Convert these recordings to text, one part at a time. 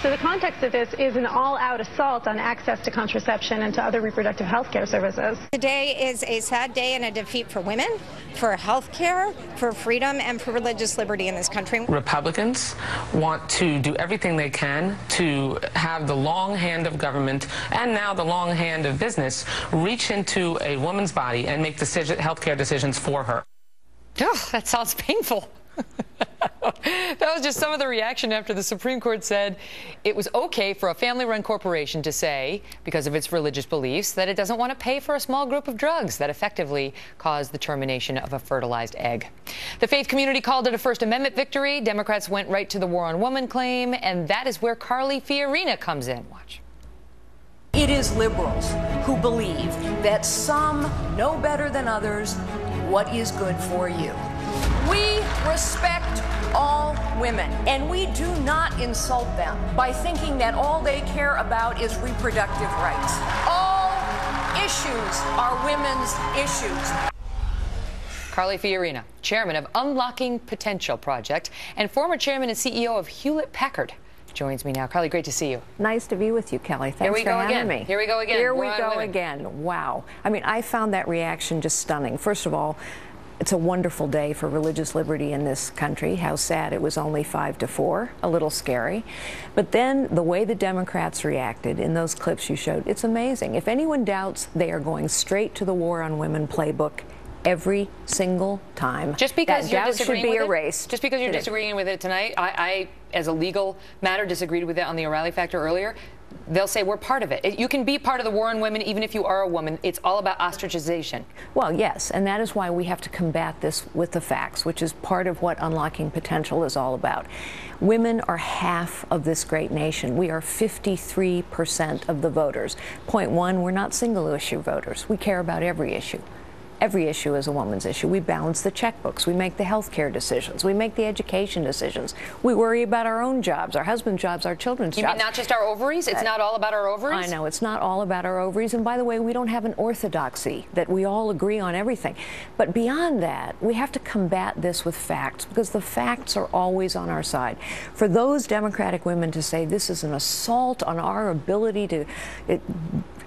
So the context of this is an all-out assault on access to contraception and to other reproductive health care services. Today is a sad day and a defeat for women, for health care, for freedom, and for religious liberty in this country. Republicans want to do everything they can to have the long hand of government and now the long hand of business reach into a woman's body and make health care decisions for her. Oh, that sounds painful. That was just some of the reaction after the Supreme Court said it was okay for a family-run corporation to say, because of its religious beliefs, that it doesn't want to pay for a small group of drugs that effectively caused the termination of a fertilized egg. The faith community called it a First Amendment victory. Democrats went right to the war on women claim, and that is where Carly Fiorina comes in. Watch. It is liberals who believe that some know better than others what is good for you. We respect all women, and we do not insult them by thinking that all they care about is reproductive rights. All issues are women's issues. Carly Fiorina, chairman of Unlocking Potential Project and former chairman and CEO of Hewlett-Packard, joins me now. Carly, great to see you. Nice to be with you, Kelly. Thanks for having me. Here we go again. Here we go again. Wow. I mean, I found that reaction just stunning. First of all, it's a wonderful day for religious liberty in this country. How sad it was only 5-4, a little scary. But then the way the Democrats reacted in those clips you showed, it's amazing. If anyone doubts, they are going straight to the War on Women playbook every single time. Just because you're disagreeing should be with erased. Just because you're disagreeing with it tonight, I, as a legal matter, disagreed with it on the O'Reilly factor earlier. They'll say we're part of it. You can be part of the war on women even if you are a woman. It's all about ostracization. Well, yes, and that is why we have to combat this with the facts, which is part of what Unlocking Potential is all about. Women are half of this great nation. We are 53% of the voters. Point one, we're not single-issue voters. We care about every issue. Every issue is a woman's issue. We balance the checkbooks. We make the health care decisions. We make the education decisions. We worry about our own jobs, our husband's jobs, our children's jobs. You mean not just our ovaries? It's not all about our ovaries? I know, it's not all about our ovaries. And by the way, we don't have an orthodoxy that we all agree on everything. But beyond that, we have to combat this with facts, because the facts are always on our side. For those Democratic women to say this is an assault on our ability to, it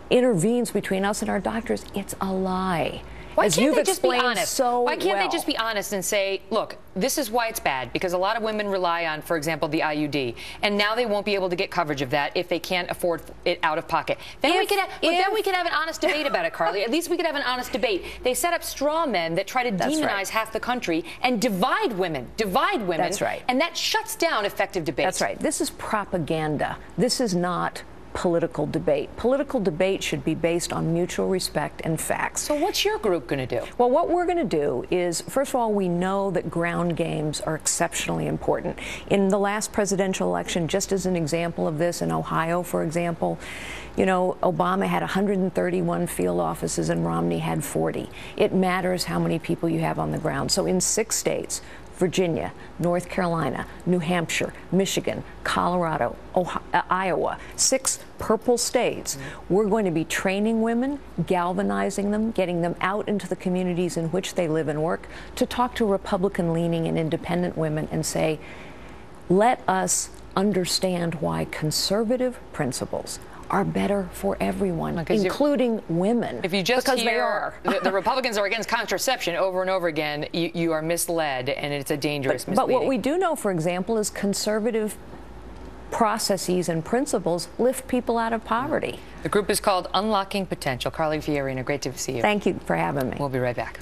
intervenes between us and our doctors, it's a lie. Why can't they just be honest? Why can't they just be honest and say, look, this is why it's bad, because a lot of women rely on, for example, the IUD, and now they won't be able to get coverage of that if they can't afford it out of pocket. Then we could have an honest debate about it, Carly. At least we could have an honest debate. They set up straw men that try to demonize half the country and divide women. That's right. And that shuts down effective debate. That's right. This is propaganda. This is not political debate. Political debate should be based on mutual respect and facts. So what's your group going to do? Well, what we're going to do is, first of all, we know that ground games are exceptionally important. In the last presidential election, just as an example of this, in Ohio, for example, you know, Obama had 131 field offices and Romney had 40. It matters how many people you have on the ground. So in 6 states, Virginia, North Carolina, New Hampshire, Michigan, Colorado, Iowa, 6 purple states. We're going to be training women, galvanizing them, getting them out into the communities in which they live and work, to talk to Republican-leaning and independent women and say, let us understand why conservative principles are better for everyone, including women. If you just because hear the Republicans are against contraception over and over again, you are misled, and it's a dangerous misleading. But what we do know, for example, is conservative processes and principles lift people out of poverty. The group is called Unlocking Potential. Carly Fiorina, great to see you. Thank you for having me. We'll be right back.